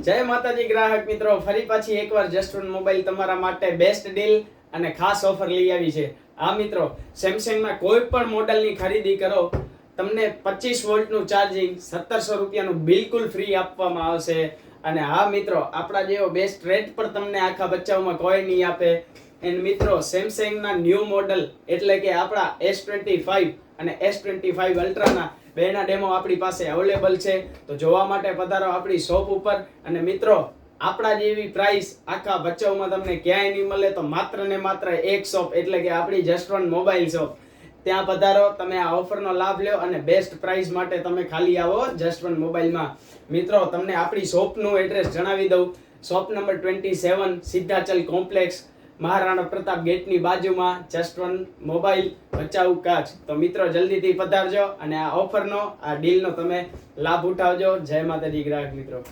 જય માતાજી ગ્રાહક મિત્રો, ફરી પાછી એકવાર જસ્ટ મોબાઈલ તમારા માટે બેસ્ટ ડીલ અને ખાસ ઓફર લઈ આવી છે. આ મિત્રો, સેમસંગના કોઈ પણ મોડલની ખરીદી કરો તમને 25 વોલ્ટનું ચાર્જિંગ 1700 રૂપિયાનું બિલકુલ ફ્રી આપવામાં આવશે. અને હા મિત્રો, આપણા જેવો બેસ્ટ રેટ પર તમને આખા બચ્ચાઓમાં કોઈ નહીં આપે. એન્ડ મિત્રો, સેમસંગના ન્યૂ મોડલ એટલે કે આપણા S25 અને S25 અલ્ટ્રાના બેના ડેમો આપણી પાસે અવેલેબલ છે. તો જોવા માટે પધારો આપણી શોપ ઉપર. અને મિત્રો, આપણા જેવી પ્રાઇસ આખા બચ્ચાઓમાં તમને ક્યાંય નહીં મળે. તો માત્ર ને માત્ર એક શોપ એટલે કે આપણી જસ્ટ મોબાઈલ શોપ, ત્યાં પધારો, તમે આ ઓફરનો લાભ લ્યો અને બેસ્ટ પ્રાઇસ માટે તમે ખાલી આવો જસ્ટ મોબાઈલમાં. મિત્રો, તમને આપણી શોપનું એડ્રેસ જણાવી દઉં. Shop number 27, Siddhachal complex, Maharana Pratap ગેટની બાજુમાં, જસ્ટ મોબાઈલ, ભચાઉ, કચ્છ. તો મિત્રો, જલ્દીથી પધારજો અને આ ઓફરનો, આ ડીલનો તમે લાભ ઉઠાવજો. જય માતાજી ગ્રાહક મિત્રો.